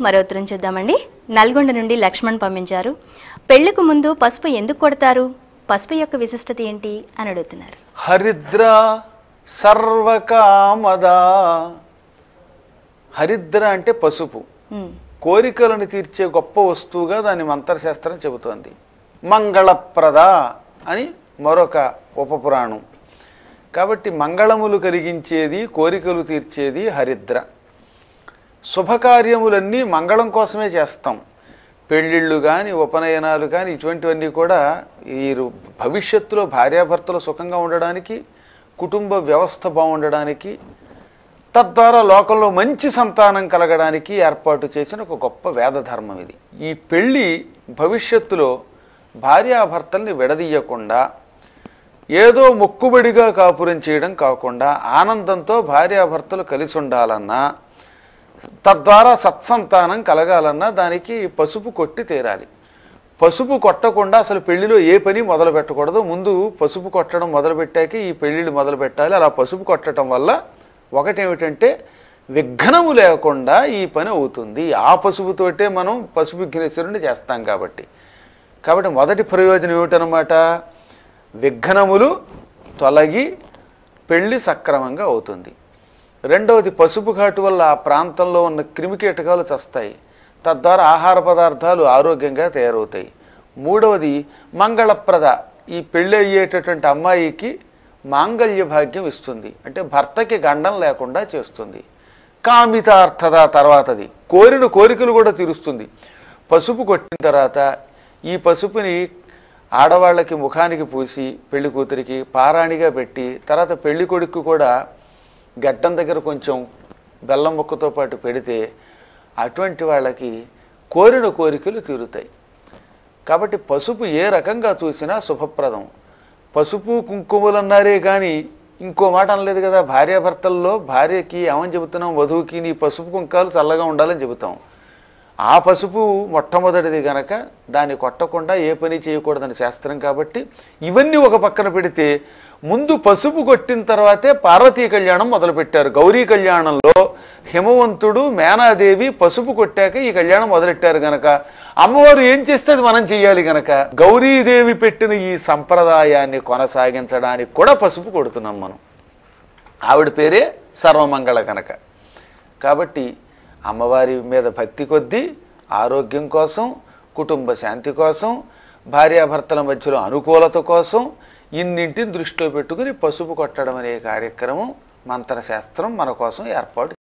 మరో ఉత్తరం చూద్దామండి. నల్గొండ నుండి లక్ష్మణ్ పంపించారు. పెళ్లికి ముందు పసుపు ఎందుకు కొడతారు, పసుపు యొక్క విశిష్టత ఏంటి అని అడుగుతున్నారు. హరిద్ర సర్వకామద. హరిద్ర అంటే పసుపు, కోరికలను తీర్చే గొప్ప వస్తువుగా దాని మంత్రశాస్త్రం చెబుతోంది. మంగళప్రద అని మరొక ఉపపురాణం. కాబట్టి మంగళములు కలిగించేది, కోరికలు తీర్చేది హరిద్ర. శుభకార్యములన్నీ మంగళం కోసమే చేస్తాం. పెళ్ళిళ్ళు కానీ, ఉపనయనాలు కానీ, ఇటువంటివన్నీ కూడా ఈ భవిష్యత్తులో భార్యాభర్తలు సుఖంగా ఉండడానికి, కుటుంబ వ్యవస్థ బాగుండడానికి, తద్వారా లోకంలో మంచి సంతానం కలగడానికి ఏర్పాటు చేసిన ఒక గొప్ప వేద ధర్మం ఇది. ఈ పెళ్ళి భవిష్యత్తులో భార్యాభర్తల్ని విడదీయకుండా, ఏదో మొక్కుబడిగా కాపురం చేయడం కాకుండా ఆనందంతో భార్యాభర్తలు కలిసి ఉండాలన్నా, తద్వారా సత్సంతానం కలగాలన్నా దానికి పసుపు కొట్టి తీరాలి. పసుపు కొట్టకుండా అసలు పెళ్లిలో ఏ పని మొదలు పెట్టకూడదు. ముందు పసుపు కొట్టడం మొదలుపెట్టాక ఈ పెళ్ళిళ్ళు మొదలు పెట్టాలి. అలా పసుపు కొట్టడం వల్ల ఒకటేమిటంటే విఘ్నము లేకుండా ఈ పని అవుతుంది. ఆ పసుపుతోటే మనం పసుపు విఘ్నేశ్వరుని చేస్తాం కాబట్టి మొదటి ప్రయోజనం ఏమిటనమాట, విఘ్నములు తొలగి పెళ్ళి సక్రమంగా అవుతుంది. రెండవది, పసుపు ఘాటు వల్ల ఆ ప్రాంతంలో ఉన్న క్రిమికీటకాలు చస్తాయి, తద్వారా ఆహార పదార్థాలు ఆరోగ్యంగా తయారవుతాయి. మూడవది, మంగళప్రద. ఈ పెళ్ళి అయ్యేటటువంటి అమ్మాయికి మాంగళ్య భాగ్యం ఇస్తుంది, అంటే భర్తకి గండం లేకుండా చేస్తుంది. కామితార్థద తర్వాతది, కోరిన కోరికలు కూడా తీరుస్తుంది. పసుపు కొట్టిన తర్వాత ఈ పసుపుని ఆడవాళ్ళకి ముఖానికి పూసి పెళ్లి కూతురికి పారాణిగా పెట్టి, తర్వాత పెళ్లి కొడుకు కూడా గడ్డం దగ్గర కొంచెం బెల్లం ముక్కతో పాటు పెడితే అటువంటి వాళ్ళకి కోరిన కోరికలు తీరుతాయి. కాబట్టి పసుపు ఏ రకంగా చూసినా శుభప్రదం. పసుపు కుంకుమలు అన్నారే కానీ ఇంకో మాట అనలేదు కదా. భార్యాభర్తల్లో భార్యకి ఏమని చెబుతున్నాం, వధువుకి నీ పసుపు కుంకాలు చల్లగా ఉండాలని చెబుతాం. ఆ పసుపు మొట్టమొదటిది గనక దాన్ని కొట్టకుండా ఏ పని చేయకూడదని శాస్త్రం. కాబట్టి ఇవన్నీ ఒక పక్కన పెడితే ముందు పసుపు కొట్టిన తర్వాతే పార్వతీ కళ్యాణం మొదలుపెట్టారు. గౌరీ కళ్యాణంలో హిమవంతుడు మేనాదేవి పసుపు కొట్టాక ఈ కళ్యాణం మొదలెట్టారు గనక అమ్మవారు ఏం చేస్తే అది మనం చెయ్యాలి గనక గౌరీదేవి పెట్టిన ఈ సంప్రదాయాన్ని కొనసాగించడానికి కూడా పసుపు కొడుతున్నాం మనం. ఆవిడ పేరే సర్వమంగళ కనుక. కాబట్టి అమ్మవారి మీద భక్తి కొద్దీ, ఆరోగ్యం కోసం, కుటుంబ శాంతి కోసం, భార్యాభర్తల మధ్యలో అనుకూలత కోసం ఇన్నింటిని దృష్టిలో పెట్టుకుని పసుపు కొట్టడం అనే కార్యక్రమం మంత్రశాస్త్రం మన కోసం ఏర్పాటు